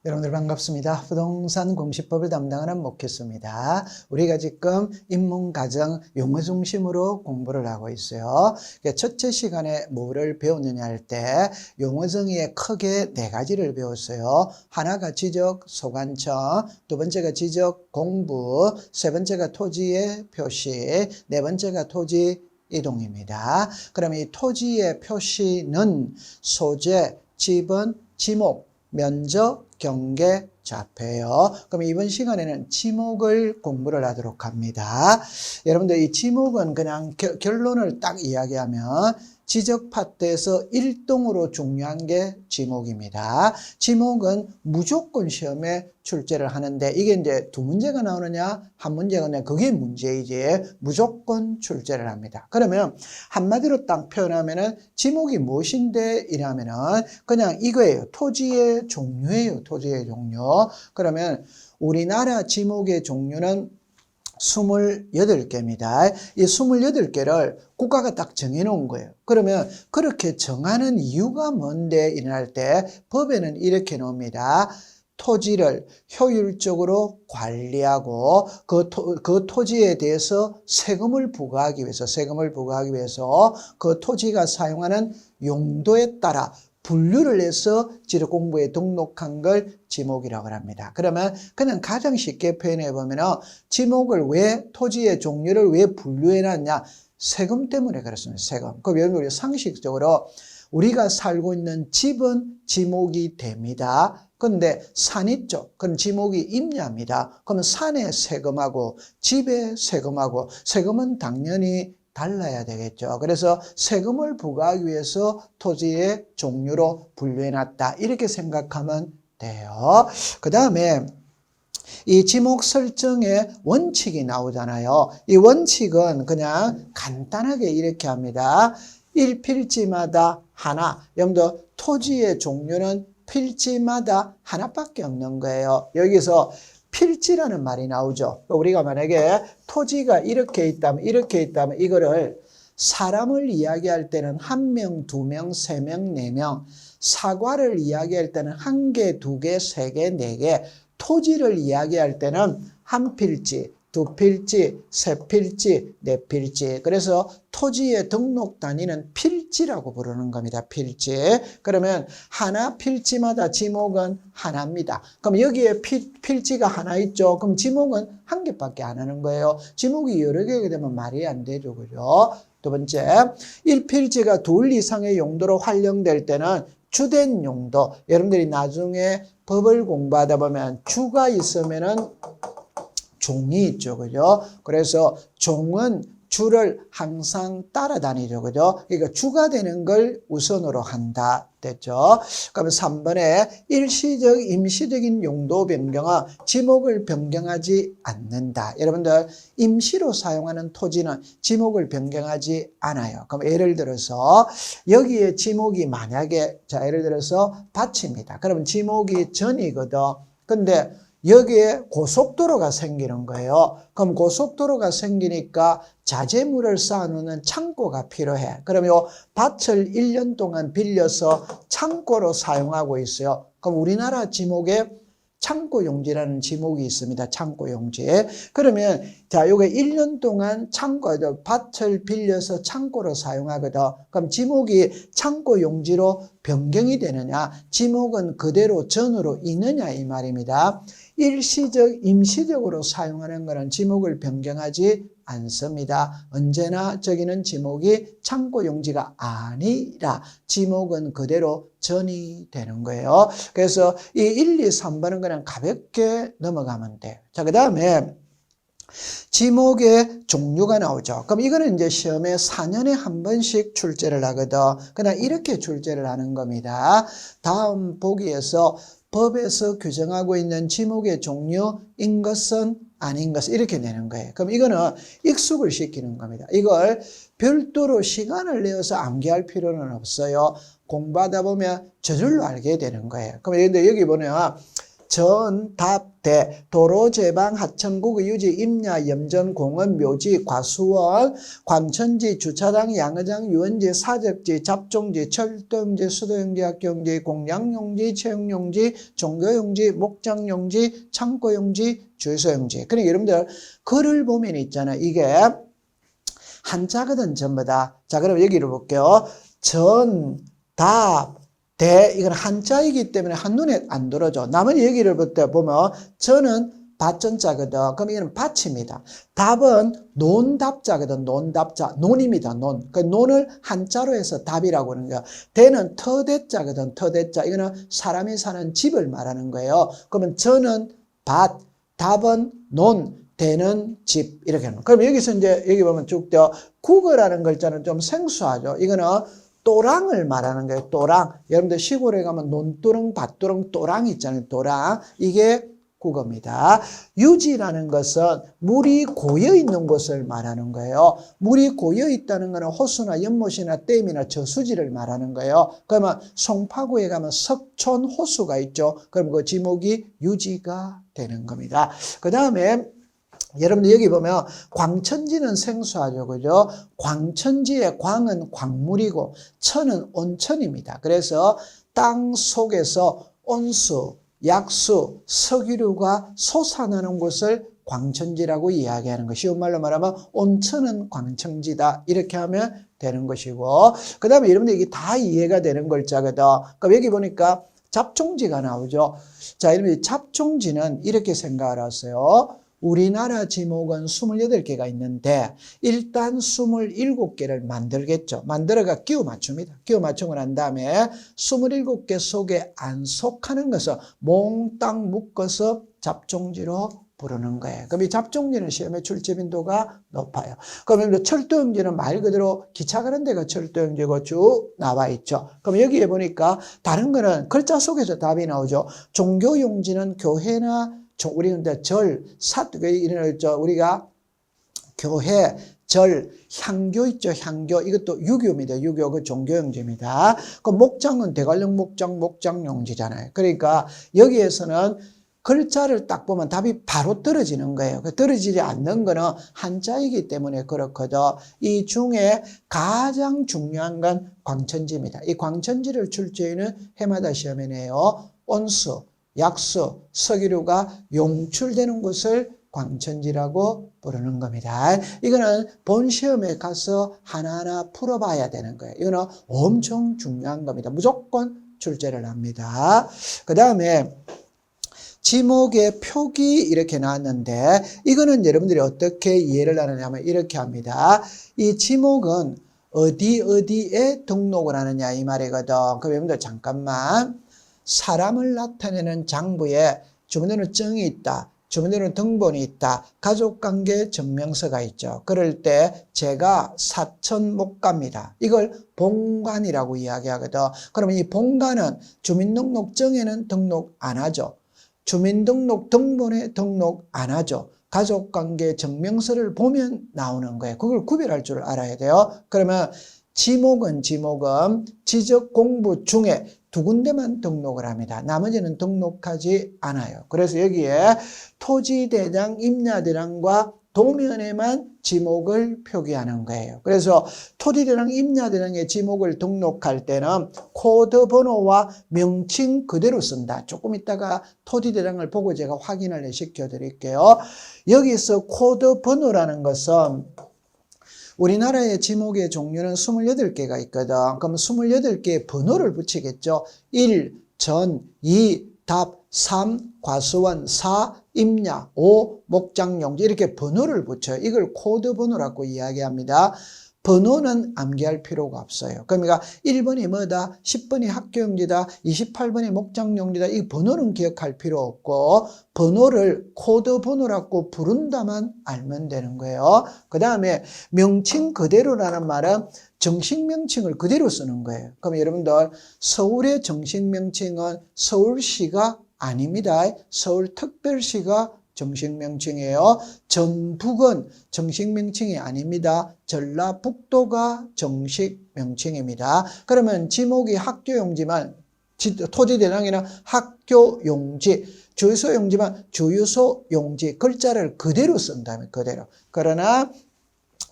여러분들 반갑습니다. 부동산 공시법을 담당하는 목회수입니다. 우리가 지금 인문, 가정, 용어 중심으로 공부를 하고 있어요. 첫째 시간에 뭐를 배웠느냐 할 때 용어 정의에 크게 네 가지를 배웠어요. 하나가 지적, 소관청, 두 번째가 지적, 공부, 세 번째가 토지의 표시, 네 번째가 토지 이동입니다. 그럼 이 토지의 표시는 소재, 지번, 지목, 면적, 경계, 좌표예요. 그럼 이번 시간에는 지목을 공부를 하도록 합니다. 여러분들 이 지목은 그냥 결론을 딱 이야기하면 지적 파트에서 일동으로 중요한 게 지목입니다. 지목은 무조건 시험에 출제를 하는데 이게 이제 두 문제가 나오느냐 한 문제가 나오느냐 그게 문제이지 무조건 출제를 합니다. 그러면 한마디로 딱 표현하면은 지목이 무엇인데 이라면은 그냥 이거예요. 토지의 종류예요. 토지의 종류. 그러면 우리나라 지목의 종류는 28개입니다. 이 28개를 국가가 딱 정해놓은 거예요. 그러면 그렇게 정하는 이유가 뭔데 일어날 때 법에는 이렇게 놓습니다. 토지를 효율적으로 관리하고 그 토지에 대해서 세금을 부과하기 위해서 그 토지가 사용하는 용도에 따라 분류를 해서 지적공부에 등록한 걸 지목이라고 합니다. 그러면 그냥 가장 쉽게 표현해 보면 토지의 종류를 왜 분류해 놨냐? 세금 때문에 그렇습니다. 세금. 그럼 여러분 상식적으로 우리가 살고 있는 집은 지목이 됩니다. 그런데 산 있죠. 그럼 지목이 임야입니다. 그러면 산에 세금하고 집에 세금하고 세금은 당연히 달라야 되겠죠. 그래서 세금을 부과하기 위해서 토지의 종류로 분류해놨다. 이렇게 생각하면 돼요. 그 다음에 이 지목 설정의 원칙이 나오잖아요. 이 원칙은 그냥 간단하게 이렇게 합니다. 1필지마다 하나. 여러분들 토지의 종류는 필지마다 하나밖에 없는 거예요. 여기서 필지라는 말이 나오죠. 우리가 만약에 토지가 이렇게 있다면 이거를 사람을 이야기할 때는 1명, 2명, 3명, 4명, 사과를 이야기할 때는 1개, 2개, 3개, 4개, 토지를 이야기할 때는 1필지, 2필지, 3필지, 4필지. 그래서 토지의 등록 단위는 필지라고 부르는 겁니다. 필지. 그러면 하나 필지마다 지목은 하나입니다. 그럼 여기에 필지가 하나 있죠. 그럼 지목은 한 개밖에 안 하는 거예요. 지목이 여러 개가 되면 말이 안 되죠. 그죠? 두 번째, 1필지가 둘 이상의 용도로 활용될 때는 주된 용도. 여러분들이 나중에 법을 공부하다 보면 주가 있으면은 종이 있죠. 그죠? 그래서 종은 주를 항상 따라다니죠. 그죠? 그러니까 주가 되는 걸 우선으로 한다. 됐죠? 그러면 3번에 일시적, 임시적인 용도 변경은 지목을 변경하지 않는다. 여러분들, 임시로 사용하는 토지는 지목을 변경하지 않아요. 그럼 예를 들어서, 여기에 지목이 만약에, 자, 예를 들어서 밭입니다. 그러면 지목이 전이거든. 근데 여기에 고속도로가 생기는 거예요. 그럼 고속도로가 생기니까 자재물을 쌓아놓는 창고가 필요해. 그러면 이 밭을 1년 동안 빌려서 창고로 사용하고 있어요. 그럼 우리나라 지목에 창고용지라는 지목이 있습니다. 창고용지. 그러면 자, 요게 1년 동안 밭을 빌려서 창고로 사용하거든. 그럼 지목이 창고용지로 변경이 되느냐? 지목은 그대로 전으로 있느냐 이 말입니다. 일시적, 임시적으로 사용하는 것은 지목을 변경하지 않습니다. 언제나 저기는 지목이 창고용지가 아니라 지목은 그대로 전이 되는 거예요. 그래서 이 1, 2, 3번은 그냥 가볍게 넘어가면 돼요. 자, 그 다음에 지목의 종류가 나오죠. 그럼 이거는 이제 시험에 4년에 한 번씩 출제를 하거든. 그냥 이렇게 출제를 하는 겁니다. 다음 보기에서 법에서 규정하고 있는 지목의 종류인 것은 아닌 것은 이렇게 내는 거예요. 그럼 이거는 익숙을 시키는 겁니다. 이걸 별도로 시간을 내어서 암기할 필요는 없어요. 공부하다 보면 저절로 알게 되는 거예요. 그럼 여기 보면 전, 답, 대, 도로, 제방, 하천, 국의, 유지, 임야, 염전, 공원, 묘지, 과수원, 광천지, 주차장, 양의장, 유원지, 사적지, 잡종지, 철도용지, 수도용지, 학교용지, 공양용지, 채용용지, 종교용지, 목장용지, 창고용지, 주유소용지. 그러니까 여러분들 글을 보면 있잖아요. 이게 한자거든 전부 다. 자, 그럼 여기를 볼게요. 전, 답, 대, 이건 한자이기 때문에 한눈에 안 들어져. 나머지 여기를 볼 때 보면 전은 밭전자거든. 그럼 이거는 밭입니다. 답은 논답자거든. 논답자. 논입니다. 논. 그 논을 한자로 해서 답이라고 하는 거야. 대는 터대자거든. 터대자. 이거는 사람이 사는 집을 말하는 거예요. 그러면 전은 밭, 답은 논, 대는 집. 이렇게 하는 거예요. 그럼 여기서 이제 여기 보면 쭉 더 국어라는 글자는 좀 생소하죠. 이거는 또랑을 말하는 거예요. 또랑. 여러분들 시골에 가면 논두렁, 밭두렁, 또랑 있잖아요. 또랑. 이게 국어입니다. 유지라는 것은 물이 고여 있는 곳을 말하는 거예요. 물이 고여 있다는 것은 호수나 연못이나 댐이나 저수지를 말하는 거예요. 그러면 송파구에 가면 석촌 호수가 있죠. 그럼 그 지목이 유지가 되는 겁니다. 그 다음에 여러분들 여기 보면 광천지는 생소하죠. 그죠? 광천지의 광은 광물이고 천은 온천입니다. 그래서 땅 속에서 온수, 약수, 석유류가 솟아나는 곳을 광천지라고 이야기하는 것. 쉬운 말로 말하면 온천은 광천지다. 이렇게 하면 되는 것이고, 그 다음에 여러분들 이게 다 이해가 되는 글자거든. 그럼 여기 보니까 잡종지가 나오죠. 자, 여러분들 잡종지는 이렇게 생각을 하세요. 우리나라 지목은 28개가 있는데 일단 27개를 만들겠죠. 만들어가 끼워 맞춥니다. 끼워 맞추고 난 다음에 27개 속에 안 속하는 것을 몽땅 묶어서 잡종지로 부르는 거예요. 그럼 이 잡종지는 시험에 출제 빈도가 높아요. 그러면 철도용지는 말 그대로 기차 가는 데가 철도용지고 쭉 나와 있죠. 그럼 여기에 보니까 다른 거는 글자 속에서 답이 나오죠. 종교용지는 교회나 우리 근데 절, 우리가 교회, 절, 향교 있죠. 향교. 이것도 유교입니다. 유교 그 종교용지입니다. 그 목장은 대관령 목장, 목장용지잖아요. 그러니까 여기에서는 글자를 딱 보면 답이 바로 떨어지는 거예요. 떨어지지 않는 거는 한자이기 때문에 그렇거든. 이 중에 가장 중요한 건 광천지입니다. 이 광천지를 출제하는 해마다 시험에 내요. 온수, 약수, 석유류가 용출되는 곳을 광천지라고 부르는 겁니다. 이거는 본 시험에 가서 하나하나 풀어봐야 되는 거예요. 이거는 엄청 중요한 겁니다. 무조건 출제를 합니다. 그 다음에 지목의 표기 이렇게 나왔는데 이거는 여러분들이 어떻게 이해를 하느냐면 이렇게 합니다. 이 지목은 어디에 등록을 하느냐 이 말이거든. 그럼 여러분들 잠깐만. 사람을 나타내는 장부에 주민등록 증이 있다. 주민등록 등본이 있다. 가족관계 증명서가 있죠. 그럴 때 제가 사천 못 갑니다. 이걸 본관이라고 이야기하거든. 그러면 이 본관은 주민등록증에는 등록 안 하죠. 주민등록 등본에 등록 안 하죠. 가족관계 증명서를 보면 나오는 거예요. 그걸 구별할 줄 알아야 돼요. 그러면 지목은 지적공부 중에 2군데만 등록을 합니다. 나머지는 등록하지 않아요. 그래서 여기에 토지대장, 임야대장과 도면에만 지목을 표기하는 거예요. 그래서 토지대장, 임야대장의 지목을 등록할 때는 코드 번호와 명칭 그대로 쓴다. 조금 있다가 토지대장을 보고 제가 확인을 시켜 드릴게요. 여기서 코드 번호라는 것은 우리나라의 지목의 종류는 28개가 있거든. 그럼 28개의 번호를 붙이겠죠. 1, 전, 2, 답, 3, 과수원, 4, 임야, 5, 목장용지 이렇게 번호를 붙여요. 이걸 코드 번호라고 이야기합니다. 번호는 암기할 필요가 없어요. 그러니까 1번이 뭐다, 10번이 학교용지다, 28번이 목장용지다. 이 번호는 기억할 필요 없고 번호를 코드 번호라고 부른다만 알면 되는 거예요. 그 다음에 명칭 그대로라는 말은 정식 명칭을 그대로 쓰는 거예요. 그럼 여러분들 서울의 정식 명칭은 서울시가 아닙니다. 서울특별시가 정식 명칭이에요. 전북은 정식 명칭이 아닙니다. 전라북도가 정식 명칭입니다. 그러면 지목이 학교용지만 토지 대장에는 학교 용지, 주유소 용지만 주유소 용지 글자를 그대로 쓴다면 그대로. 그러나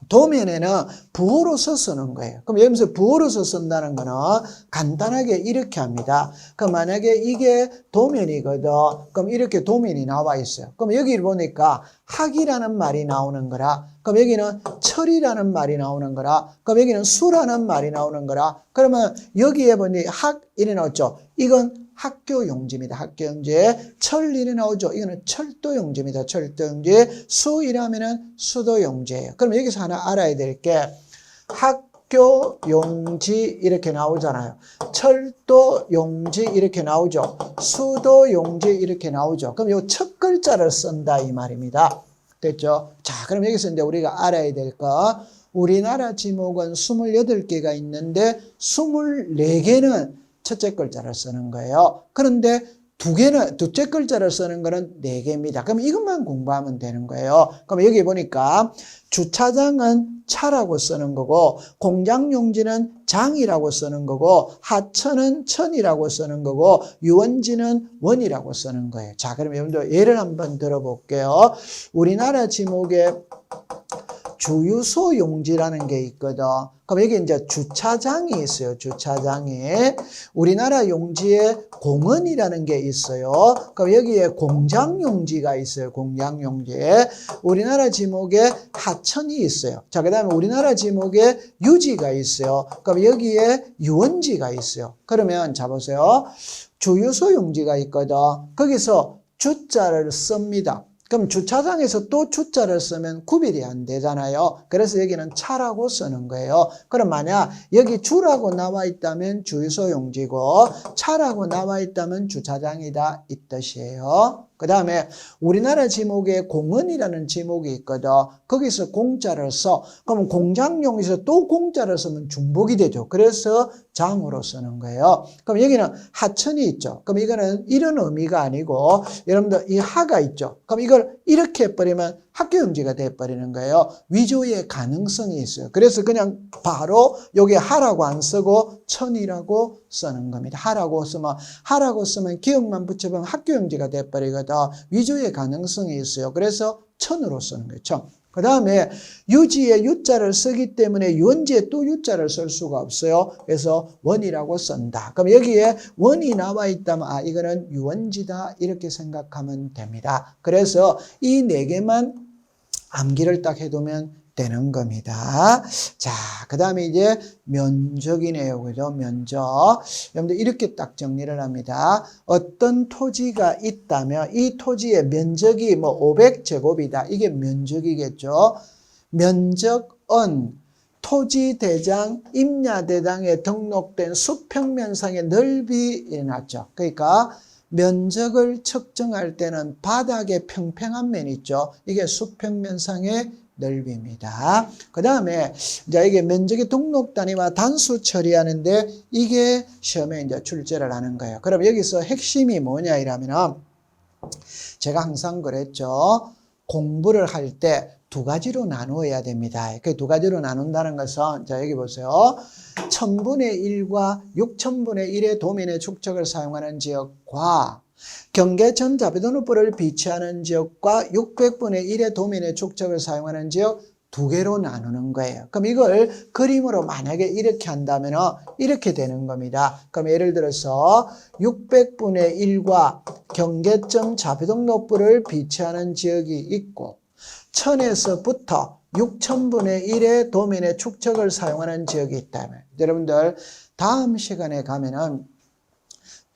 도면에는 부호로서 쓰는 거예요. 그럼 여기서 부호로서 쓴다는 거는 간단하게 이렇게 합니다. 그럼 만약에 이게 도면이거든. 그럼 이렇게 도면이 나와 있어요. 그럼 여기 보니까 학이라는 말이 나오는 거라. 그럼 여기는 철이라는 말이 나오는 거라. 그럼 여기는 수라는 말이 나오는 거라. 그러면 여기에 보니 학 이래 나왔죠. 이건 학교 용지입니다. 학교 용지. 철 이래 나오죠. 이거는 철도 용지입니다. 철도 용지. 수 이라면은 수도 용지예요. 그럼 여기서 하나 알아야 될 게 학교 용지 이렇게 나오잖아요. 철도 용지 이렇게 나오죠. 수도 용지 이렇게 나오죠. 그럼 요 첫 글자를 쓴다 이 말입니다. 됐죠? 자, 그럼 여기서 이제 우리가 알아야 될 거. 우리나라 지목은 28개가 있는데 24개는 첫째 글자를 쓰는 거예요. 그런데 둘째 글자를 쓰는 거는 4개입니다. 그럼 이것만 공부하면 되는 거예요. 그럼 여기 보니까 주차장은 차라고 쓰는 거고, 공장용지는 장이라고 쓰는 거고, 하천은 천이라고 쓰는 거고, 유원지는 원이라고 쓰는 거예요. 자, 그럼 여러분들 예를 한번 들어볼게요. 우리나라 지목에 주유소 용지라는 게 있거든. 그럼 여기 이제 주차장이 있어요. 주차장이. 우리나라 용지에 공원이라는 게 있어요. 그럼 여기에 공장 용지가 있어요. 공장 용지에. 우리나라 지목에 하천이 있어요. 자, 그 다음에 우리나라 지목에 유지가 있어요. 그럼 여기에 유원지가 있어요. 그러면 자 보세요. 주유소 용지가 있거든. 거기서 주자를 씁니다. 그럼 주차장에서 또 주자를 쓰면 구별이 안 되잖아요. 그래서 여기는 차라고 쓰는 거예요. 그럼 만약 여기 주라고 나와 있다면 주유소 용지고 차라고 나와 있다면 주차장이다 이 뜻이에요. 그 다음에 우리나라 지목에 공원이라는 지목이 있거든. 거기서 공자를 써. 그럼 공장용에서 또 공자를 쓰면 중복이 되죠. 그래서 장으로 쓰는 거예요. 그럼 여기는 하천이 있죠. 그럼 이거는 이런 의미가 아니고 여러분들 이 하가 있죠. 그럼 이걸 이렇게 해버리면 학교 용지가 돼버리는 거예요. 위조의 가능성이 있어요. 그래서 그냥 바로 여기 하라고 안 쓰고 천이라고 쓰는 겁니다. 하라고 쓰면 기억만 붙여보면 학교 용지가 돼버리거든. 위조의 가능성이 있어요. 그래서 천으로 쓰는 거예요. 천. 그 다음에 유지에 유자를 쓰기 때문에 유원지에 또 유자를 쓸 수가 없어요. 그래서 원이라고 쓴다. 그럼 여기에 원이 나와 있다면 이거는 유원지다 이렇게 생각하면 됩니다. 그래서 이 4개만 암기를 딱 해두면 되는 겁니다. 자, 그 다음에 이제 면적이네요. 그죠? 면적. 여러분들 이렇게 딱 정리를 합니다. 어떤 토지가 있다면 이 토지의 면적이 500제곱이다. 이게 면적이겠죠. 면적은 토지대장, 임야대장에 등록된 수평면상의 넓이 일어났죠. 그러니까 면적을 측정할 때는 바닥에 평평한 면 있죠. 이게 수평면상의 넓이입니다. 그 다음에 이제 이게 면적의 등록 단위와 단수 처리하는데 이게 시험에 이제 출제를 하는 거예요. 그럼 여기서 핵심이 뭐냐 이러면은 제가 항상 그랬죠. 공부를 할 때 2가지로 나누어야 됩니다. 그 2가지로 나눈다는 것은 자 여기 보세요. 1000분의 1과 6000분의 1의 도면의 축척을 사용하는 지역과 경계천 자비도노불을 비치하는 지역과 600분의 1의 도면의 축척을 사용하는 지역 2개로 나누는 거예요. 그럼 이걸 그림으로 만약에 이렇게 한다면 이렇게 되는 겁니다. 그럼 예를 들어서 600분의 1과 경계점 자비도노불을 비치하는 지역이 있고 1000에서부터 6000분의 1의 도면의 축척을 사용하는 지역이 있다면 여러분들 다음 시간에 가면은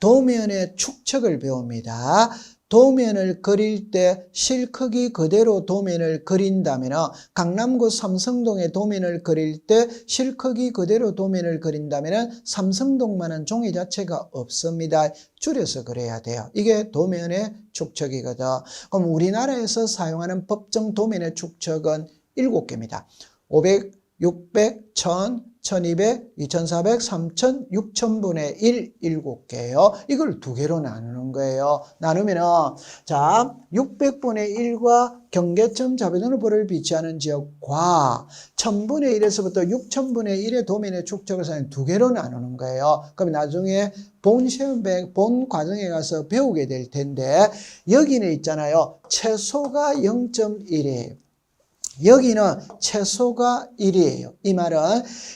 도면의 축척을 배웁니다. 도면을 그릴 때 실크기 그대로 도면을 그린다면 강남구 삼성동의 도면을 그릴 때 실크기 그대로 도면을 그린다면 삼성동만은 종이 자체가 없습니다. 줄여서 그래야 돼요. 이게 도면의 축척이거든. 그럼 우리나라에서 사용하는 법정 도면의 축척은 7개입니다. 500, 600, 1000, 1200, 2400, 3000, 6000분의 1, 7개예요. 이걸 2개로 나누는 나누는 거예요. 나누면은, 자, 600분의 1과 경계점 자배선의 볼을 비치하는 지역과 1000분의 1에서부터 6000분의 1의 도면의 축적을 사용해 두 개로 나누는 거예요. 그럼 나중에 본 과정에 가서 배우게 될 텐데, 여기는 있잖아요. 최소가 0.1이에요. 여기는 최소가 1이에요. 이 말은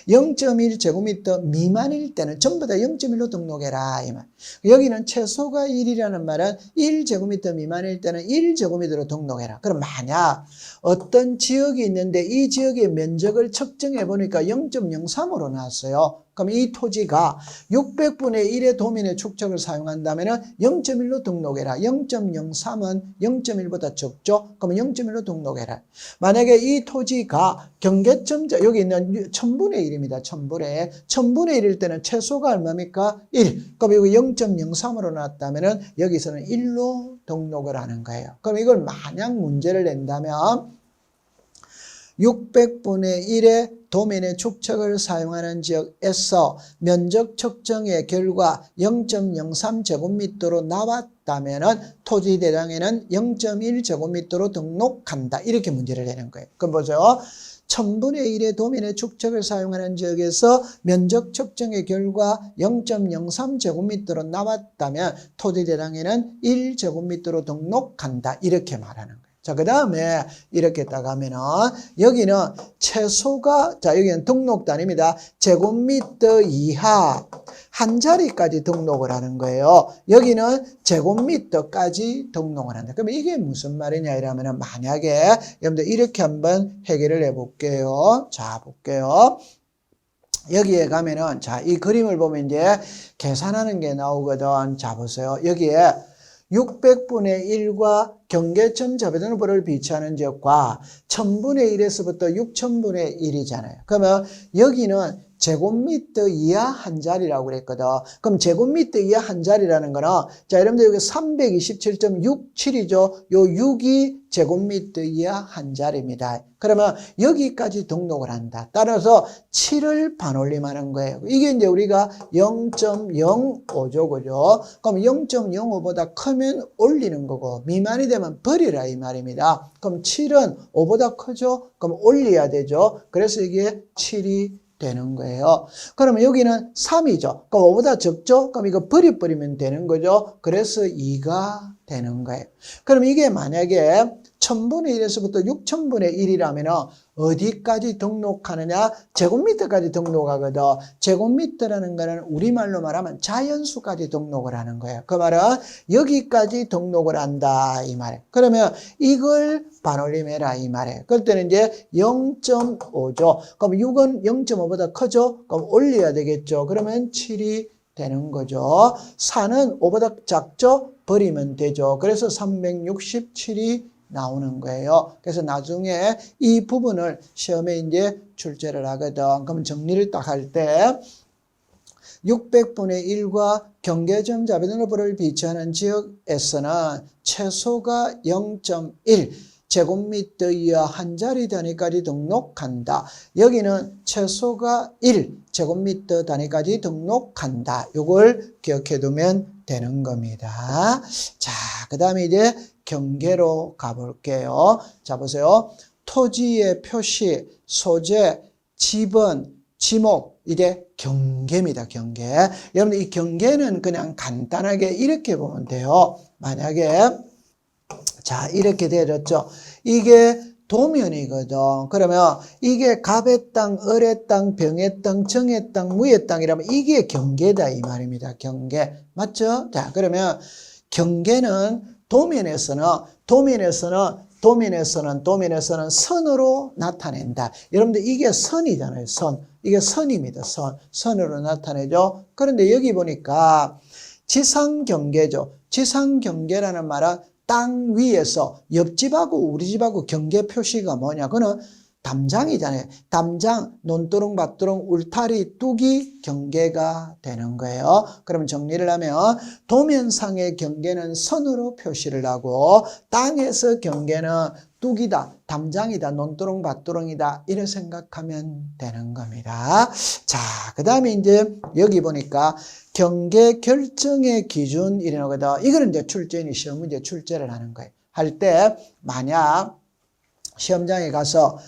0.1제곱미터 미만일 때는 전부 다 0.1로 등록해라. 이 말. 여기는 최소가 1이라는 말은 1제곱미터 미만일 때는 1제곱미터로 등록해라. 그럼 만약 어떤 지역이 있는데 이 지역의 면적을 측정해 보니까 0.03으로 나왔어요. 그럼 이 토지가 600분의 1의 도면의 축적을 사용한다면 0.1로 등록해라. 0.03은 0.1보다 적죠? 그럼 0.1로 등록해라. 만약에 이 토지가 경계점, 여기 있는 1000분의 1입니다. 1000분의 1일 때는 최소가 얼마입니까? 1. 그럼 여기 0.03으로 나왔다면 여기서는 1로 등록을 하는 거예요. 그럼 이걸 만약 문제를 낸다면 600분의 1의 도면의 축척을 사용하는 지역에서 면적 측정의 결과 0.03제곱미터로 나왔다면 토지 대장에는 0.1제곱미터로 등록한다. 이렇게 문제를 내는 거예요. 그럼 보죠. 1000분의 1의 도면의 축척을 사용하는 지역에서 면적 측정의 결과 0.03제곱미터로 나왔다면 토지 대장에는 1제곱미터로 등록한다. 이렇게 말하는 거예요. 자, 그 다음에 이렇게 딱 하면은, 여기는 최소가, 자, 여기는 등록도 아닙니다. 제곱미터 이하 한 자리까지 등록을 하는 거예요. 여기는 제곱미터까지 등록을 한다. 그러면 이게 무슨 말이냐, 이러면은, 만약에, 여러분들 이렇게 한번 해결을 해 볼게요. 자, 볼게요. 여기에 가면은, 자, 이 그림을 보면 이제 계산하는 게 나오거든. 자, 보세요. 여기에 600분의 1과 경계점 자배선의 볼을 비치하는 지역과 1000분의 1에서부터 6000분의 1이잖아요. 그러면 여기는 제곱미터 이하 한 자리라고 그랬거든. 그럼 제곱미터 이하 한 자리라는 거는, 자, 여러분들 여기 327.67이죠. 요 6이 제곱미터 이하 한 자리입니다. 그러면 여기까지 등록을 한다. 따라서 7을 반올림하는 거예요. 이게 이제 우리가 0.05죠. 그죠? 그럼 0.05보다 크면 올리는 거고, 미만이 되면 버리라 이 말입니다. 그럼 7은 5보다 크죠? 그럼 올려야 되죠. 그래서 이게 7이 되는 거예요. 그러면 여기는 3이죠. 그럼 5보다 적죠? 그럼 이거 버리면 되는 거죠. 그래서 2가 되는 거예요. 그럼 이게 만약에 1000분의 1에서부터 6000분의 1이라면 어디까지 등록하느냐? 제곱미터까지 등록하거든. 제곱미터라는 거는 우리말로 말하면 자연수까지 등록을 하는 거예요. 그 말은 여기까지 등록을 한다 이 말이에요. 그러면 이걸 반올림해라 이 말이에요. 그럴 때는 이제 0.5죠. 그럼 6은 0.5보다 크죠? 그럼 올려야 되겠죠. 그러면 7이 되는 거죠. 4는 5보다 작죠? 버리면 되죠. 그래서 367이 나오는 거예요. 그래서 나중에 이 부분을 시험에 이제 출제를 하거든. 그럼 정리를 딱 할 때 600분의 1과 경계점 자배선의 볼을 비치하는 지역에서는 최소가 0.1 제곱미터 이하 한 자리 단위까지 등록한다. 여기는 최소가 1 제곱미터 단위까지 등록한다. 이걸 기억해 두면 되는 겁니다. 자, 그 다음에 이제 경계로 가볼게요. 자, 보세요. 토지의 표시, 소재, 지번, 지목, 이게 경계입니다. 경계. 여러분들 이 경계는 그냥 간단하게 이렇게 보면 돼요. 만약에 자, 이렇게 되어졌죠. 이게 도면이거든. 그러면 이게 갑의 땅, 을의 땅, 병의 땅, 정의 땅, 무의 땅이라면 이게 경계다 이 말입니다. 경계. 맞죠? 자, 그러면 경계는 도면에서는 선으로 나타낸다. 여러분들 이게 선이잖아요. 선. 이게 선입니다. 선으로 나타내죠. 그런데 여기 보니까 지상경계죠. 지상경계라는 말은 땅 위에서 옆집하고 우리 집하고 경계 표시가 뭐냐? 그거는 담장이잖아요. 담장, 논두렁, 밭두렁, 울타리, 뚝이 경계가 되는 거예요. 그럼 정리를 하면 도면상의 경계는 선으로 표시를 하고 땅에서 경계는 뚝이다, 담장이다, 논두렁, 밭두렁이다 이렇게 생각하면 되는 겁니다. 자, 그 다음에 이제 여기 보니까 경계 결정의 기준 이라거든. 이거는 이제 출제인이 시험 문제 출제를 하는 거예요. 할 때 만약 시험장에 가서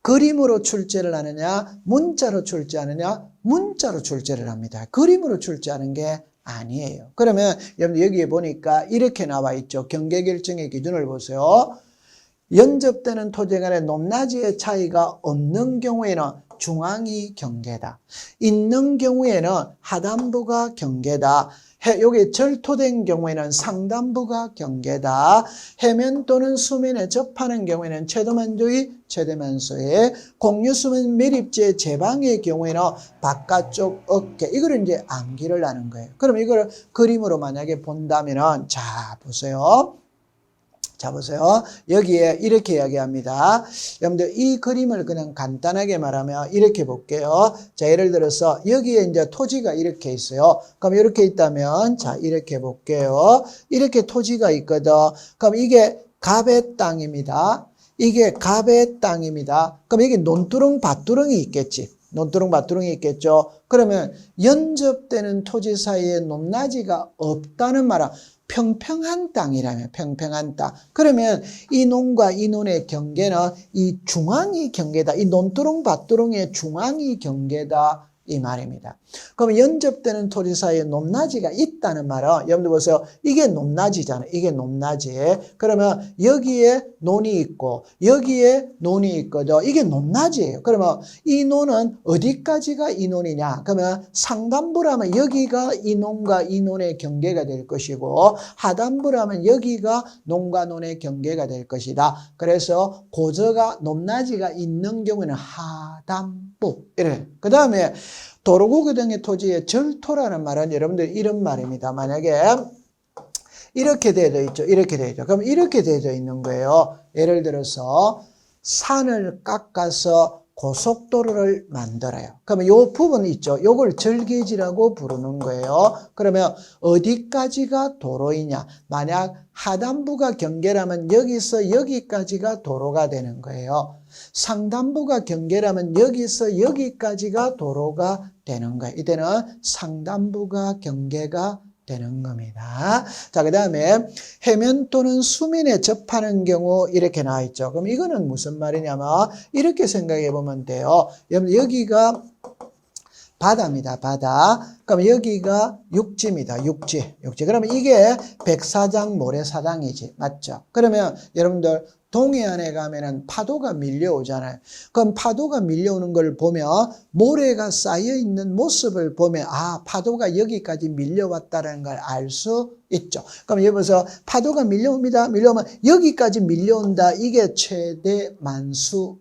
그림으로 출제를 하느냐, 문자로 출제하느냐, 문자로 출제를 합니다. 그림으로 출제하는 게 아니에요. 그러면 여러분 여기에 보니까 이렇게 나와 있죠. 경계 결정의 기준을 보세요. 연접되는 토지 간의 높낮이의 차이가 없는 경우에는 중앙이 경계다. 있는 경우에는 하단부가 경계다. 여기 절토된 경우에는 상단부가 경계다. 해면 또는 수면에 접하는 경우에는 최대만조의 최대만수의 공유수면 매립지의 제방의 경우에는 바깥쪽 어깨 이거를 이제 암기를 하는 거예요. 그럼 이걸 그림으로 만약에 본다면은 자 보세요. 자 보세요. 여기에 이렇게 이야기합니다. 여러분들 이 그림을 그냥 간단하게 말하면 이렇게 볼게요. 자 예를 들어서 여기에 이제 토지가 이렇게 있어요. 그럼 이렇게 있다면 자 이렇게 볼게요. 이렇게 토지가 있거든. 그럼 이게 갑의 땅입니다. 이게 갑의 땅입니다. 그럼 여기 논두렁 밭두렁이 있겠지. 논두렁 밭두렁이 있겠죠. 그러면 연접되는 토지 사이에 높낮이가 없다는 말은 평평한 땅이라면 평평한 땅. 그러면 이 논과 이 논의 경계는 이 중앙이 경계다. 이 논두렁 밭두렁의 중앙이 경계다. 이 말입니다. 그럼 연접되는 토지 사이에 높낮이가 있다는 말은 여러분들 보세요. 이게 높낮이잖아요. 이게 높낮이. 그러면 여기에 논이 있고 여기에 논이 있거든. 이게 높낮이에요. 그러면 이 논은 어디까지가 이 논이냐? 그러면 상단부라면 여기가 이 논과 이 논의 경계가 될 것이고 하단부라면 여기가 논과 논의 경계가 될 것이다. 그래서 고저가 높낮이가 있는 경우에는 하단부. 이래. 그 다음에 도로구교 등의 토지의 절토라는 말은 여러분들 이런 말입니다. 만약에 이렇게 되어져 있죠. 이렇게 되어져. 그럼 이렇게 되어져 있는 거예요. 예를 들어서 산을 깎아서 고속도로를 만들어요. 그러면 요 부분 있죠. 요걸 절개지라고 부르는 거예요. 그러면 어디까지가 도로이냐? 만약 하단부가 경계라면 여기서 여기까지가 도로가 되는 거예요. 상단부가 경계라면 여기서 여기까지가 도로가 되는 거예요. 이때는 상단부가 경계가 되는 겁니다. 자, 그 다음에 해면 또는 수면에 접하는 경우 이렇게 나와 있죠. 그럼 이거는 무슨 말이냐면 이렇게 생각해 보면 돼요. 여기가 바다입니다. 바다. 그럼 여기가 육지입니다. 육지. 그러면 이게 백사장 모래사장이지. 맞죠? 그러면 여러분들 동해안에 가면은 파도가 밀려오잖아요. 그럼 파도가 밀려오는 걸 보면 모래가 쌓여 있는 모습을 보면 아, 파도가 여기까지 밀려왔다는 걸 알 수 있죠. 그럼 여기서 파도가 밀려옵니다. 밀려오면 여기까지 밀려온다. 이게 최대 만조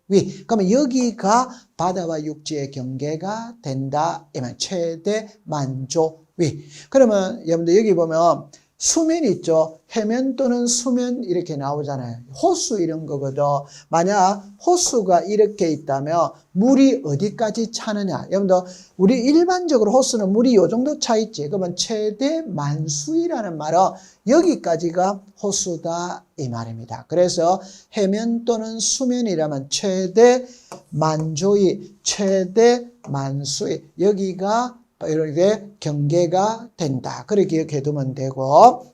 위. 그러면 여기가 바다와 육지의 경계가 된다. 이만 최대 만조 위. 그러면 여러분들 여기 보면 수면 있죠. 해면 또는 수면 이렇게 나오잖아요. 호수 이런 거거든. 만약 호수가 이렇게 있다면 물이 어디까지 차느냐. 여러분들 우리 일반적으로 호수는 물이 요 정도 차 있지. 그러면 최대 만수위라는 말은 여기까지가 호수다 이 말입니다. 그래서 해면 또는 수면이라면 최대 만조위, 최대 만수위 여기가 이렇게 경계가 된다. 그렇게 기억해 두면 되고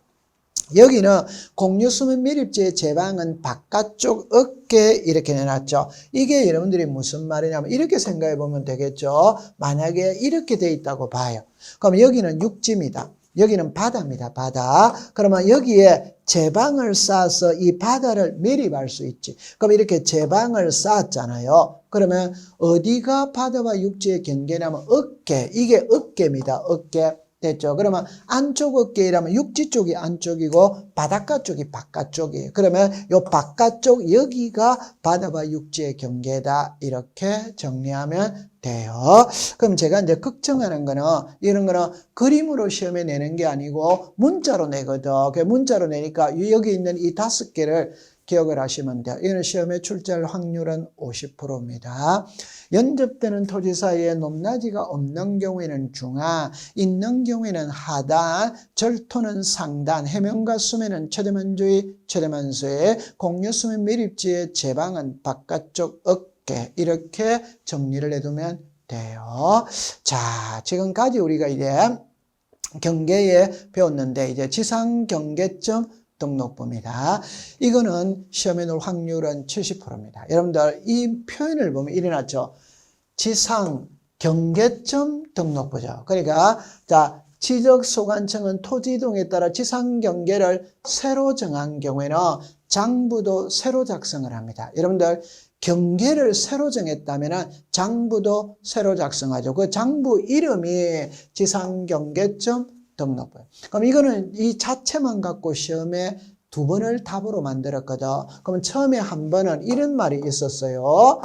여기는 공유수면 밀입지의 제방은 바깥쪽 어깨 이렇게 내놨죠. 이게 여러분들이 무슨 말이냐면 이렇게 생각해 보면 되겠죠. 만약에 이렇게 돼 있다고 봐요. 그럼 여기는 육지입니다. 여기는 바다입니다. 바다. 그러면 여기에 제방을 쌓아서 이 바다를 매립할 수 있지. 그럼 이렇게 제방을 쌓았잖아요. 그러면 어디가 바다와 육지의 경계냐면 어깨. 이게 어깨입니다. 어깨. 됐죠? 그러면 안쪽 어깨라면 육지 쪽이 안쪽이고 바닷가 쪽이 바깥쪽이에요. 그러면 요 바깥쪽 여기가 바다와 육지의 경계다. 이렇게 정리하면 돼요. 그럼 제가 이제 걱정하는 거는 이런 거는 그림으로 시험에 내는 게 아니고 문자로 내거든. 문자로 내니까 여기 있는 이 5개를 기억을 하시면 돼요. 이거는 시험에 출제할 확률은 50%입니다. 연접되는 토지 사이에 높낮이가 없는 경우에는 중하, 있는 경우에는 하단, 절토는 상단, 해면과 수면은 최대만주의, 최대만수의, 공유수면 밀입지의 제방은 바깥쪽 어깨, 이렇게 정리를 해두면 돼요. 자, 지금까지 우리가 이제 경계에 배웠는데 이제 지상경계점 등록부입니다. 이거는 시험에 나올 확률은 70%입니다. 여러분들 이 표현을 보면 이래 놨죠. 지상경계점 등록부죠. 그러니까 자, 지적소관청은 토지 이동에 따라 지상경계를 새로 정한 경우에는 장부도 새로 작성을 합니다. 여러분들 경계를 새로 정했다면 장부도 새로 작성하죠. 그 장부 이름이 지상경계점 등록부예요. 그럼 이거는 이 자체만 갖고 시험에 2번을 답으로 만들었거든. 그럼 처음에 한 번은 이런 말이 있었어요.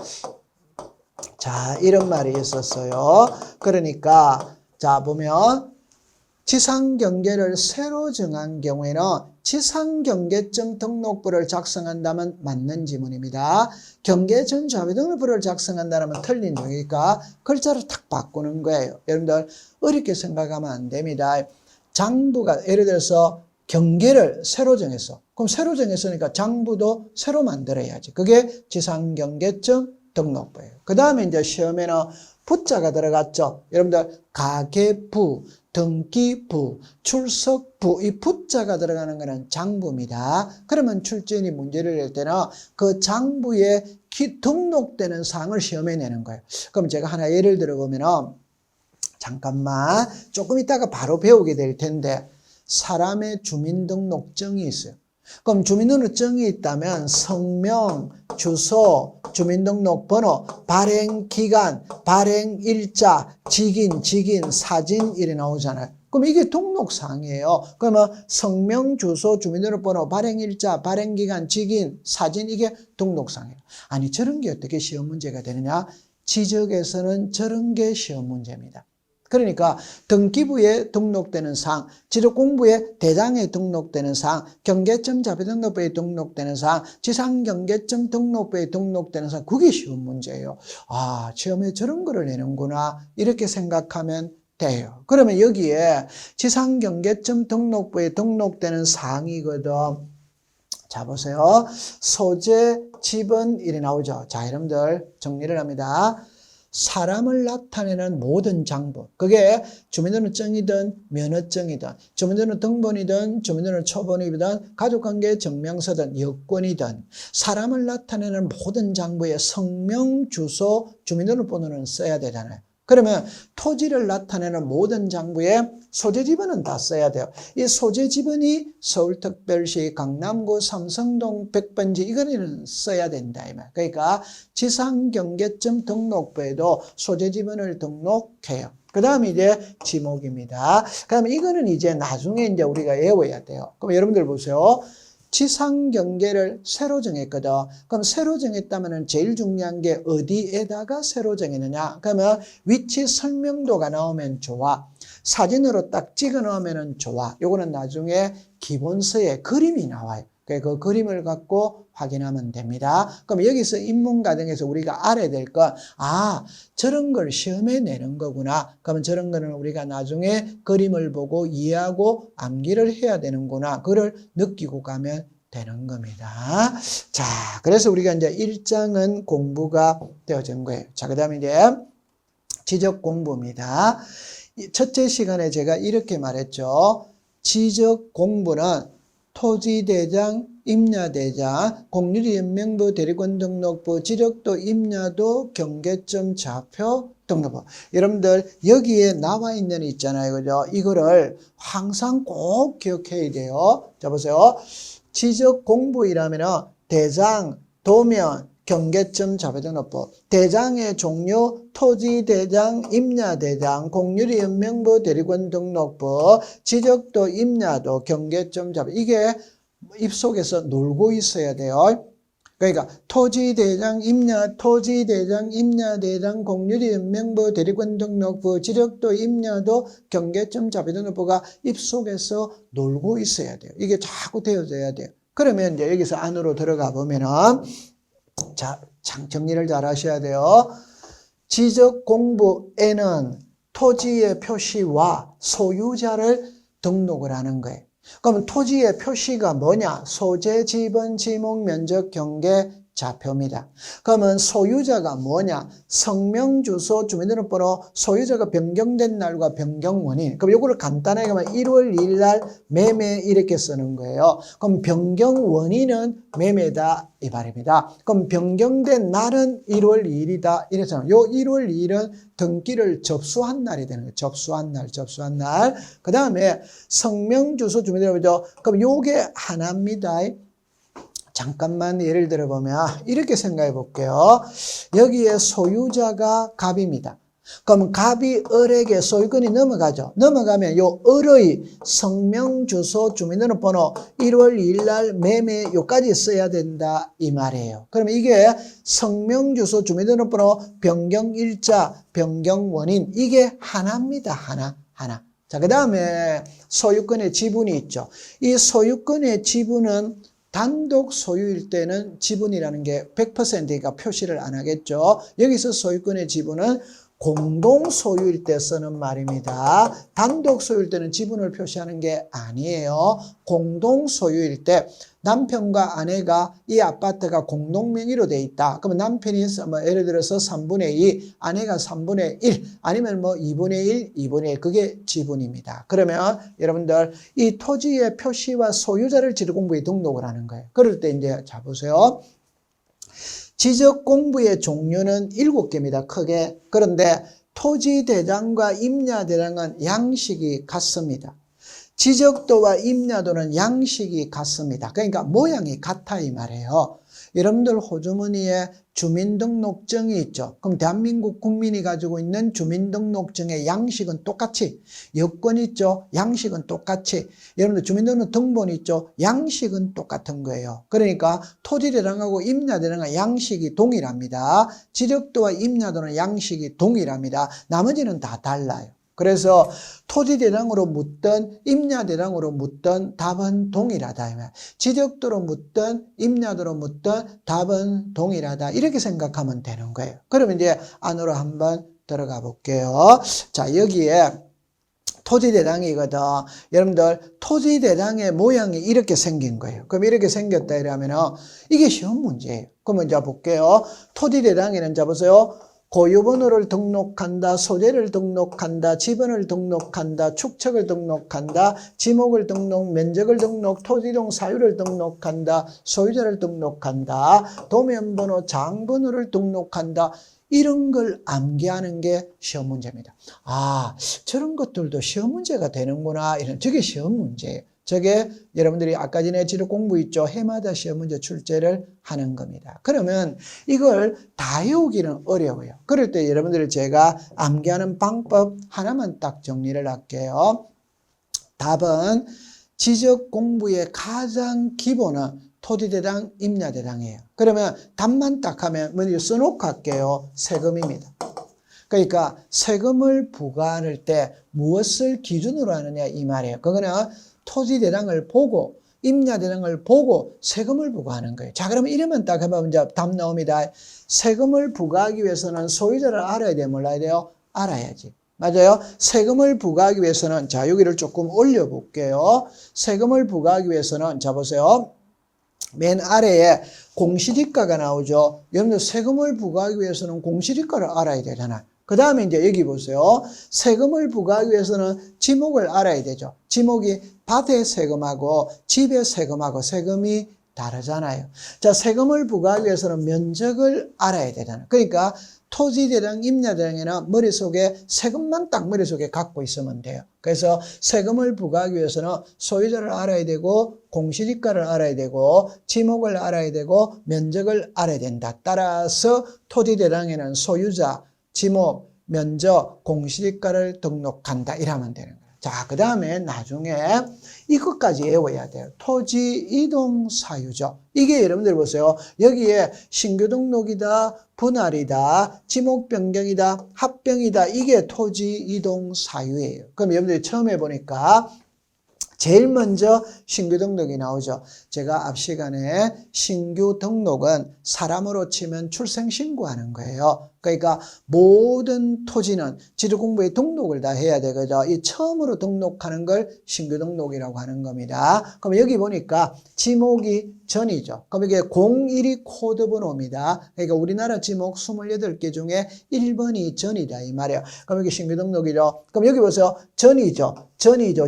자, 이런 말이 있었어요. 그러니까 자, 보면 지상경계를 새로 정한 경우에는 지상경계점 등록부를 작성한다면 맞는 지문입니다. 경계점 자비등록부를 작성한다면 틀린 중이니까 글자를 탁 바꾸는 거예요. 여러분들 어렵게 생각하면 안 됩니다. 장부가 예를 들어서 경계를 새로 정했어. 그럼 새로 정했으니까 장부도 새로 만들어야지. 그게 지상경계점 등록부예요. 그 다음에 이제 시험에는 부자가 들어갔죠. 여러분들 가계부, 등기부, 출석부, 이 부자가 들어가는 것은 장부입니다. 그러면 출제인이 문제를 낼 때는 그 장부에 등록되는 사항을 시험에 내는 거예요. 그럼 제가 하나 예를 들어보면 잠깐만 조금 있다가 바로 배우게 될 텐데 사람의 주민등록증이 있어요. 그럼 주민등록증이 있다면 성명, 주소, 주민등록번호, 발행기간, 발행일자, 직인, 사진 이래 나오잖아요. 그럼 이게 등록사항이에요. 그러면 성명, 주소, 주민등록번호, 발행일자, 발행기간, 직인, 사진 이게 등록사항이에요. 아니 저런 게 어떻게 시험 문제가 되느냐? 지적에서는 저런 게 시험 문제입니다. 그러니까 등기부에 등록되는 사항, 지적공부에 대장에 등록되는 사항, 경계점 자비등록부에 등록되는 사항, 지상경계점 등록부에 등록되는 사항, 그게 쉬운 문제예요. 아, 시험에 저런 거를 내는구나 이렇게 생각하면 돼요. 그러면 여기에 지상경계점 등록부에 등록되는 사항이거든. 자, 보세요. 소재, 지번 이래 나오죠. 자, 여러분들 정리를 합니다. 사람을 나타내는 모든 장부, 그게 주민등록증이든 면허증이든 주민등록등본이든 주민등록 초본이든 가족관계 증명서든 여권이든 사람을 나타내는 모든 장부에 성명, 주소, 주민등록번호는 써야 되잖아요. 그러면 토지를 나타내는 모든 장부에 소재지번은 다 써야 돼요. 이 소재지번이 서울특별시 강남구 삼성동 100번지 이거는 써야 된다. 그러니까 지상경계점 등록부에도 소재지번을 등록해요. 그 다음에 이제 지목입니다. 그 다음에 이거는 이제 나중에 이제 우리가 외워야 돼요. 그럼 여러분들 보세요. 지상경계를 새로 정했거든. 그럼 새로 정했다면 제일 중요한 게 어디에다가 새로 정했느냐? 그러면 위치 설명도가 나오면 좋아. 사진으로 딱 찍어 넣으면 좋아. 요거는 나중에 기본서에 그림이 나와요. 그 그림을 갖고 확인하면 됩니다. 그럼 여기서 입문 과정에서 우리가 알아야 될 건, 아, 저런 걸 시험에 내는 거구나. 그러면 저런 거는 우리가 나중에 그림을 보고 이해하고 암기를 해야 되는구나. 그걸 느끼고 가면 되는 겁니다. 자, 그래서 우리가 이제 1장은 공부가 되어진 거예요. 자, 그 다음에 이제 지적 공부입니다. 첫째 시간에 제가 이렇게 말했죠. 지적 공부는 토지대장, 임야대장, 공유리연명부, 대리권 등록부, 지적도, 임야도, 경계점, 좌표 등록부. 여러분들 여기에 나와 있는 있잖아요. 그죠? 이거를 항상 꼭 기억해야 돼요. 자, 보세요. 지적 공부이라면 대장, 도면, 경계점 자배등록부, 대장의 종류, 토지대장, 임야대장, 공유리연명부, 대리권 등록부, 지적도, 임야도, 경계점 자배, 이게 입속에서 놀고 있어야 돼요. 그러니까 토지대장, 임야대장, 공유리연명부, 대리권 등록부, 지적도, 임야도, 경계점 자배등록부가 입속에서 놀고 있어야 돼요. 이게 자꾸 되어져야 돼요. 그러면 이제 여기서 안으로 들어가 보면은, 자, 정리를 잘 하셔야 돼요. 지적공부에는 토지의 표시와 소유자를 등록을 하는 거예요. 그러면 토지의 표시가 뭐냐? 소재, 지번, 지목, 면적, 경계, 좌표입니다. 그러면 소유자가 뭐냐? 성명, 주소, 주민등록번호, 소유자가 변경된 날과 변경 원인. 그럼 이거를 간단하게 하면 1월 2일 날 매매 이렇게 쓰는 거예요. 그럼 변경 원인은 매매다 이 말입니다. 그럼 변경된 날은 1월 2일이다 이래서 요 1월 2일은 등기를 접수한 날이 되는 거예요. 접수한 날. 그 다음에 성명, 주소, 주민등록번호. 그럼 요게 하나입니다. 잠깐만 예를 들어보면 이렇게 생각해 볼게요. 여기에 소유자가 갑입니다. 그럼 갑이 을에게 소유권이 넘어가죠. 넘어가면 요 을의 성명, 주소, 주민등록번호 1월 2일 날 매매 요까지 써야 된다 이 말이에요. 그러면 이게 성명, 주소, 주민등록번호, 변경 일자, 변경 원인 이게 하나입니다. 하나. 자, 그 다음에 소유권의 지분이 있죠. 이 소유권의 지분은 단독 소유일 때는 지분이라는 게 100%니까 표시를 안 하겠죠. 여기서 소유권의 지분은 공동 소유일 때 쓰는 말입니다. 단독 소유일 때는 지분을 표시하는 게 아니에요. 공동 소유일 때 남편과 아내가 이 아파트가 공동 명의로 돼 있다. 그러면 남편이 뭐 예를 들어서 3분의 2, 아내가 3분의 1, 아니면 뭐 2분의 1, 2분의 1 그게 지분입니다. 그러면 여러분들 이 토지의 표시와 소유자를 지적공부에 등록을 하는 거예요. 그럴 때 이제 자 보세요. 지적공부의 종류는 7개입니다. 크게. 그런데 토지대장과 임야대장은 양식이 같습니다. 지적도와 임야도는 양식이 같습니다. 그러니까 모양이 같아 이 말이에요. 여러분들 호주머니에 주민등록증이 있죠. 그럼 대한민국 국민이 가지고 있는 주민등록증의 양식은 똑같이, 여권 있죠. 양식은 똑같이, 여러분들 주민등록 등본 있죠. 양식은 똑같은 거예요. 그러니까 토지대장하고 임야대장은 양식이 동일합니다. 지적도와 임야도는 양식이 동일합니다. 나머지는 다 달라요. 그래서 토지대장으로 묻든 임야대장으로 묻든 답은 동일하다. 지적도로 묻든 임야도로 묻든 답은 동일하다. 이렇게 생각하면 되는 거예요. 그러면 이제 안으로 한번 들어가 볼게요. 자, 여기에 토지대장이거든. 여러분들 토지대장의 모양이 이렇게 생긴 거예요. 그럼 이렇게 생겼다 이러면 이게 시험 문제예요. 그러면 이제 볼게요. 토지대장에는 자 보세요. 고유번호를 등록한다, 소재를 등록한다, 지번을 등록한다, 축척을 등록한다, 지목을 등록, 면적을 등록, 토지동 사유를 등록한다, 소유자를 등록한다, 도면번호, 장번호를 등록한다. 이런 걸 암기하는 게 시험 문제입니다. 아, 저런 것들도 시험 문제가 되는구나. 저게 시험 문제예요. 저게 여러분들이 아까 전에 지적 공부 있죠. 해마다 시험 문제 출제를 하는 겁니다. 그러면 이걸 다 외우기는 어려워요. 그럴 때 여러분들이 제가 암기하는 방법 하나만 딱 정리를 할게요. 답은 지적 공부의 가장 기본은 토지대장, 임야대장이에요. 그러면 답만 딱 하면 먼저 써놓고 할게요. 세금입니다. 그러니까 세금을 부과할 때 무엇을 기준으로 하느냐 이 말이에요. 그거는 토지대장을 보고 임야대장을 보고 세금을 부과하는 거예요. 자, 그러면 이러면 딱 해보면 이제 답 나옵니다. 세금을 부과하기 위해서는 소유자를 알아야 돼요? 몰라야 돼요? 알아야지. 맞아요? 세금을 부과하기 위해서는 자, 여기를 조금 올려볼게요. 세금을 부과하기 위해서는 자, 보세요. 맨 아래에 공시지가가 나오죠. 여러분들 세금을 부과하기 위해서는 공시지가를 알아야 되잖아요. 그 다음에 이제 여기 보세요. 세금을 부과하기 위해서는 지목을 알아야 되죠. 지목이 밭의 세금하고 집의 세금하고 세금이 다르잖아요. 자, 세금을 부과하기 위해서는 면적을 알아야 되잖아요. 그러니까 토지대장, 임야대장에는 머릿속에 세금만 딱 머릿속에 갖고 있으면 돼요. 그래서 세금을 부과하기 위해서는 소유자를 알아야 되고 공시지가를 알아야 되고 지목을 알아야 되고 면적을 알아야 된다. 따라서 토지대장에는 소유자, 지목, 면적, 공시지가를 등록한다. 이러면 되는 거예요. 자, 그 다음에 나중에 이것까지 외워야 돼요. 토지 이동 사유죠. 이게 여러분들 보세요. 여기에 신규 등록이다, 분할이다, 지목 변경이다, 합병이다. 이게 토지 이동 사유예요. 그럼 여러분들이 처음 해보니까 제일 먼저 신규 등록이 나오죠. 제가 앞 시간에 신규 등록은 사람으로 치면 출생신고하는 거예요. 그러니까 모든 토지는 지도공부에 등록을 다 해야 되거든요. 이 처음으로 등록하는 걸 신규 등록이라고 하는 겁니다. 그럼 여기 보니까 지목이 전이죠. 그럼 이게 01이 코드 번호입니다. 그러니까 우리나라 지목 28개 중에 1번이 전이다 이 말이에요. 그럼 이게 신규 등록이죠. 그럼 여기 보세요. 전이죠.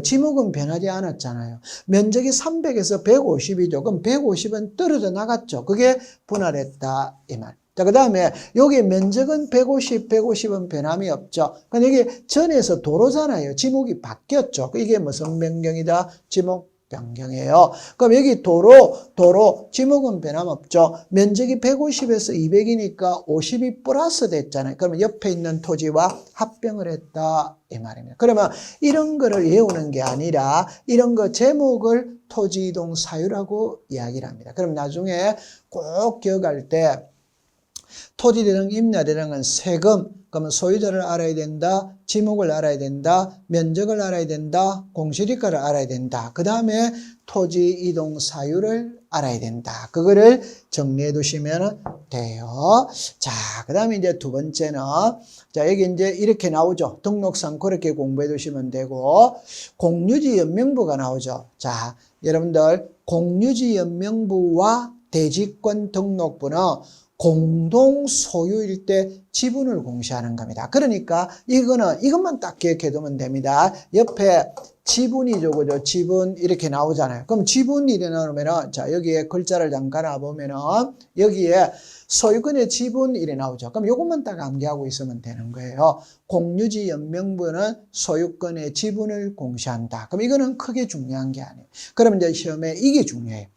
지목은 변하지 않았잖아요. 면적이 300에서 150이죠. 그럼 150은 떨어져 나갔죠. 그게 분할했다 이 말. 자, 그 다음에 여기 면적은 150은 변함이 없죠. 그러니까 여기 전에서 도로잖아요. 지목이 바뀌었죠. 이게 무슨 변경이다? 지목 변경이에요. 그럼 여기 도로, 지목은 변함없죠. 면적이 150에서 200이니까 50이 플러스 됐잖아요. 그러면 옆에 있는 토지와 합병을 했다 이 말입니다. 그러면 이런 거를 외우는 게 아니라 이런 거 제목을 토지이동 사유라고 이야기를 합니다. 그럼 나중에 꼭 기억할 때 토지대등, 임야대등은 세금, 그러면 소유자를 알아야 된다, 지목을 알아야 된다, 면적을 알아야 된다, 공시지가를 알아야 된다. 그 다음에 토지 이동 사유를 알아야 된다. 그거를 정리해 두시면 돼요. 자, 그 다음에 이제 두 번째는, 자, 여기 이제 이렇게 나오죠. 등록상 그렇게 공부해 두시면 되고, 공유지 연명부가 나오죠. 자, 여러분들, 공유지 연명부와 대지권 등록부는 공동 소유일 때 지분을 공시하는 겁니다. 그러니까 이것만 딱 기억해 두면 됩니다. 옆에 지분이죠, 그죠? 지분 이렇게 나오잖아요. 그럼 지분이 나오면은, 자, 여기에 글자를 잠깐 놔보면은, 여기에 소유권의 지분 이래 나오죠. 그럼 이것만 딱 암기하고 있으면 되는 거예요. 공유지 연명부는 소유권의 지분을 공시한다. 그럼 이거는 크게 중요한 게 아니에요. 그럼 이제 시험에 이게 중요해요.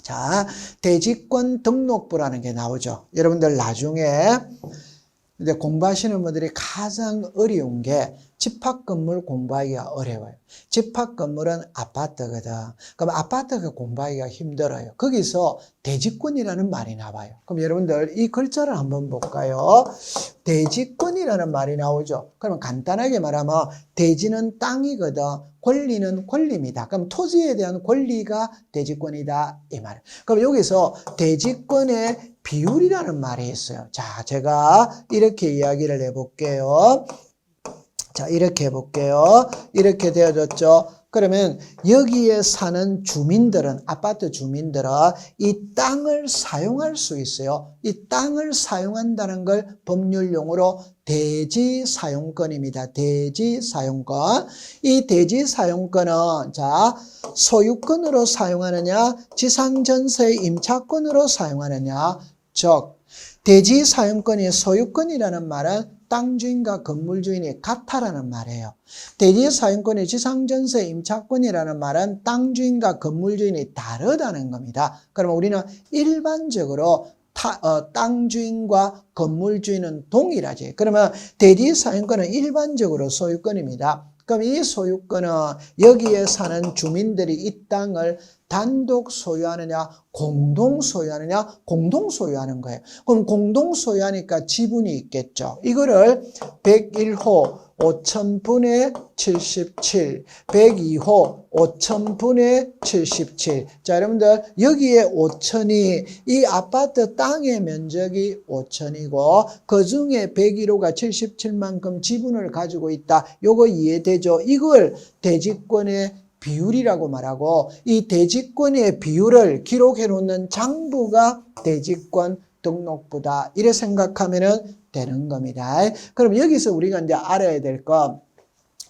자, 대지권 등록부라는 게 나오죠. 여러분들 나중에 이제 공부하시는 분들이 가장 어려운 게 집합건물 공부하기가 어려워요. 집합건물은 아파트거든. 그럼 아파트가 공부하기가 힘들어요. 거기서 대지권이라는 말이 나와요. 그럼 여러분들 이 글자를 한번 볼까요? 대지권이라는 말이 나오죠. 그러면 간단하게 말하면 대지는 땅이거든. 권리는 권리입니다. 그럼 토지에 대한 권리가 대지권이다 이 말이에요. 그럼 여기서 대지권의 비율이라는 말이 있어요. 자, 제가 이렇게 이야기를 해볼게요. 자, 이렇게 해볼게요. 이렇게 되어졌죠. 그러면 여기에 사는 주민들은, 아파트 주민들은 이 땅을 사용할 수 있어요. 이 땅을 사용한다는 걸 법률용어로 대지사용권입니다. 대지사용권. 이 대지사용권은, 자, 소유권으로 사용하느냐, 지상전세 임차권으로 사용하느냐, 즉, 대지사용권의 소유권이라는 말은 땅 주인과 건물 주인이 같다라는 말이에요. 대지사용권의 지상전세 임차권이라는 말은 땅 주인과 건물 주인이 다르다는 겁니다. 그러면 우리는 일반적으로 땅 주인과 건물 주인은 동일하지. 그러면 대지사용권은 일반적으로 소유권입니다. 그럼 이 소유권은 여기에 사는 주민들이 이 땅을 단독 소유하느냐, 공동 소유하느냐, 공동 소유하는 거예요. 그럼 공동 소유하니까 지분이 있겠죠. 이거를 101호 5000분의 77, 102호 5000분의 77. 자, 여러분들 여기에 5000이 이 아파트 땅의 면적이 5000이고 그 중에 101호가 77만큼 지분을 가지고 있다. 요거 이해되죠? 이걸 대지권의 비율이라고 말하고 이 대지권의 비율을 기록해 놓는 장부가 대지권 등록부다. 이래 생각하면 되는 겁니다. 그럼 여기서 우리가 이제 알아야 될 거,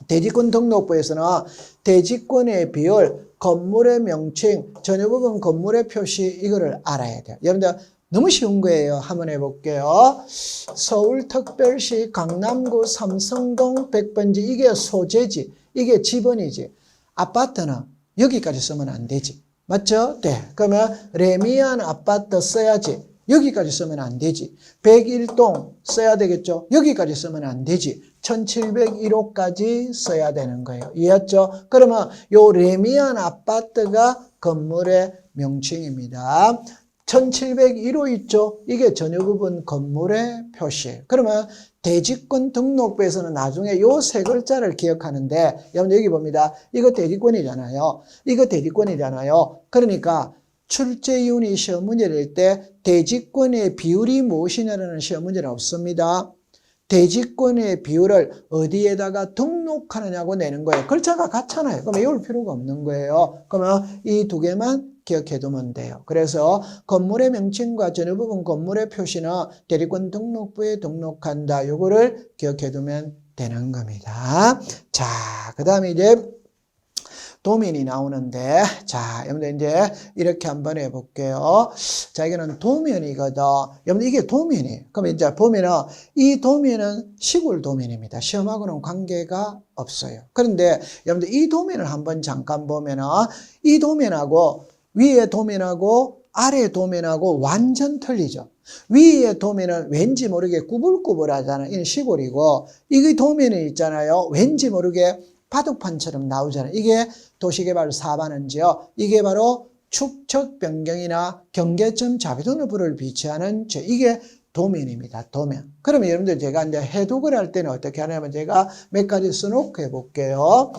대지권 등록부에서는 대지권의 비율, 건물의 명칭, 전유 부분 건물의 표시 이거를 알아야 돼요. 여러분들 너무 쉬운 거예요. 한번 해볼게요. 서울특별시 강남구 삼성동 100번지 이게 소재지, 이게 지번이지. 아파트는 여기까지 쓰면 안 되지. 맞죠? 네. 그러면 레미안 아파트 써야지. 여기까지 쓰면 안 되지. 101동 써야 되겠죠? 여기까지 쓰면 안 되지. 1701호까지 써야 되는 거예요. 이해했죠? 그러면 요 레미안 아파트가 건물의 명칭입니다. 1701호 있죠? 이게 전유 부분 건물의 표시. 그러면 대지권 등록부에서는 나중에 요 세 글자를 기억하는데, 여러분 여기 봅니다. 이거 대지권이잖아요. 이거 대지권이잖아요. 그러니까 출제위원이 시험 문제를 낼 때 대지권의 비율이 무엇이냐라는 시험 문제는 없습니다. 대지권의 비율을 어디에다가 등록하느냐고 내는 거예요. 글자가 같잖아요. 그럼 외울 필요가 없는 거예요. 그러면 이 두 개만 기억해두면 돼요. 그래서 건물의 명칭과 전유 부분 건물의 표시는 대리권 등록부에 등록한다. 요거를 기억해두면 되는 겁니다. 자, 그 다음에 이제 도면이 나오는데, 자, 여러분들 이제 이렇게 한번 해볼게요. 자, 이거는 도면이거든. 여러분들 이게 도면이에요. 그럼 이제 보면은 이 도면은 시골 도면입니다. 시험하고는 관계가 없어요. 그런데 여러분들 이 도면을 한번 잠깐 보면은 이 도면하고 위에 도면하고 아래 도면하고 완전 틀리죠. 위에 도면은 왠지 모르게 꾸불꾸불하잖아요. 이건 시골이고, 이 도면은 있잖아요. 왠지 모르게 바둑판처럼 나오잖아요. 이게 도시개발 4반은지요. 이게 바로 축척 변경이나 경계점 자비도너부를 비치하는 이게 도면입니다. 도면. 그러면 여러분들 제가 이제 해독을 할 때는 어떻게 하냐면 제가 몇 가지 써놓고 해볼게요.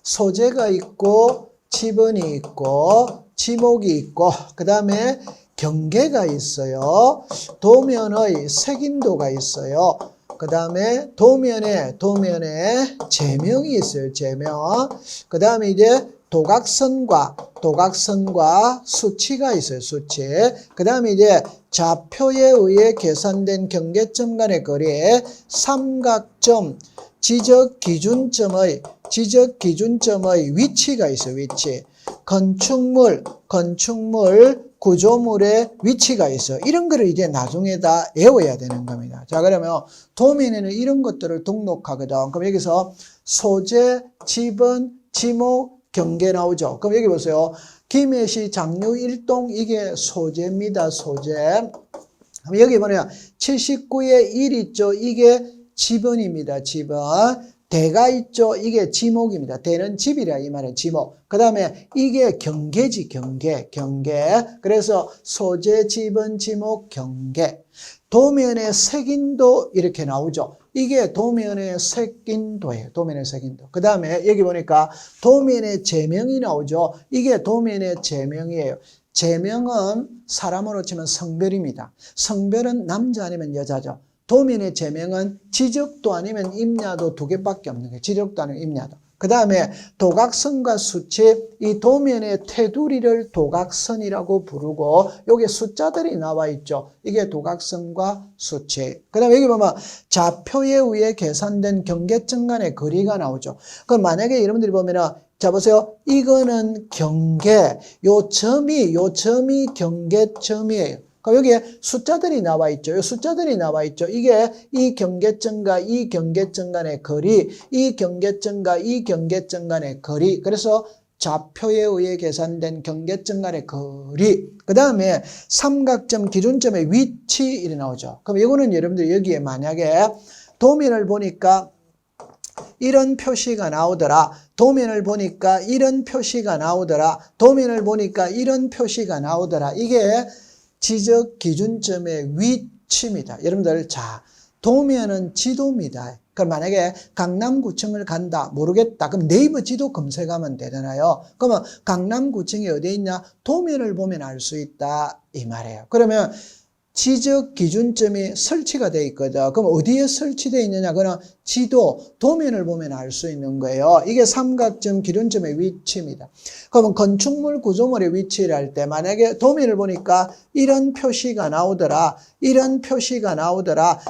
소재가 있고 지번이 있고 지목이 있고 그 다음에 경계가 있어요. 도면의 색인도가 있어요. 그 다음에 도면에 제명이 있어요. 제명. 그 다음에 이제 도각선과 수치가 있어요. 수치. 그 다음에 이제 좌표에 의해 계산된 경계점 간의 거리에 삼각점 지적 기준점의 위치가 있어요. 위치. 건축물 구조물의 위치가 있어. 이런 거를 이제 나중에 다 외워야 되는 겁니다. 자, 그러면 도면에는 이런 것들을 등록하거든. 그럼 여기서 소재, 지번, 지목, 경계 나오죠. 그럼 여기 보세요. 김해시 장류 일동 이게 소재입니다. 소재. 그럼 여기 보면 79의 1 있죠. 이게 지번입니다. 지번. 대가 있죠. 이게 지목입니다. 대는 집이라 이 말은 지목. 그 다음에 이게 경계지 경계. 그래서 소재, 지번, 지목, 경계. 도면의 색인도 이렇게 나오죠. 이게 도면의 색인도예요. 도면의 색인도. 그 다음에 여기 보니까 도면의 제명이 나오죠. 이게 도면의 제명이에요. 제명은 사람으로 치면 성별입니다. 성별은 남자 아니면 여자죠. 도면의 제명은 지적도 아니면 임야도 두 개밖에 없는 거예요. 지적도 아니면 임야도. 그 다음에 도각선과 수치, 이 도면의 테두리를 도각선이라고 부르고 여기 숫자들이 나와 있죠. 이게 도각선과 수치. 그 다음에 여기 보면 좌표에 의해 계산된 경계점 간의 거리가 나오죠. 그럼 만약에 여러분들이 보면은 자 보세요. 이거는 경계, 요 점이 경계점이에요. 그럼 여기에 숫자들이 나와 있죠. 숫자들이 나와 있죠. 이게 이 경계점과 이 경계점 간의 거리, 이 경계점과 이 경계점 간의 거리. 그래서 좌표에 의해 계산된 경계점 간의 거리. 그 다음에 삼각점 기준점의 위치 이렇게 나오죠. 그럼 이거는 여러분들 여기에 만약에 도면을 보니까 이런 표시가 나오더라. 도면을 보니까 이런 표시가 나오더라. 도면을 보니까 이런 표시가 나오더라. 이게 지적 기준점의 위치입니다. 여러분들 자 도면은 지도입니다. 그럼 만약에 강남구청을 간다 모르겠다 그럼 네이버 지도 검색하면 되잖아요. 그러면 강남구청이 어디에 있냐 도면을 보면 알 수 있다 이 말이에요. 그러면 지적 기준점이 설치가 되어 있거든. 그럼 어디에 설치되어 있느냐? 그냥 지도, 도면을 보면 알 수 있는 거예요. 이게 삼각점 기준점의 위치입니다. 그러면 건축물 구조물의 위치를 할 때 만약에 도면을 보니까 이런 표시가 나오더라. 이런 표시가 나오더라.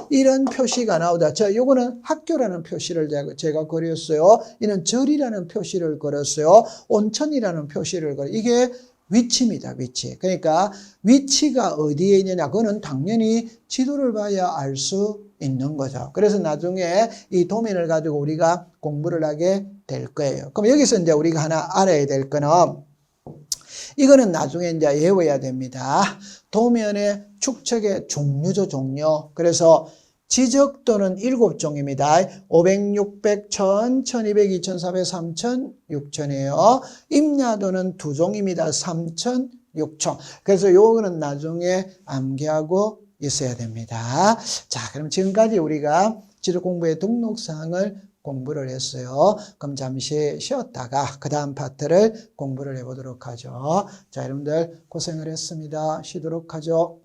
자, 요거는 학교라는 표시를 제가 그렸어요. 이는 절이라는 표시를 걸었어요. 온천이라는 표시를 걸었어요. 이게 위치입니다. 위치. 그러니까 위치가 어디에 있느냐 그거는 당연히 지도를 봐야 알 수 있는 거죠. 그래서 나중에 이 도면을 가지고 우리가 공부를 하게 될 거예요. 그럼 여기서 이제 우리가 하나 알아야 될 거는 이거는 나중에 이제 외워야 됩니다. 도면의 축척의 종류죠. 종류. 그래서 지적도는 7종입니다. 500, 600, 1000, 1200, 2400, 3000, 6000이에요. 임야도는 2종입니다. 3000, 6총. 그래서 요거는 나중에 암기하고 있어야 됩니다. 자, 그럼 지금까지 우리가 지도 공부의 등록사항을 공부를 했어요. 그럼 잠시 쉬었다가 그 다음 파트를 공부를 해보도록 하죠. 자, 여러분들 고생을 했습니다. 쉬도록 하죠.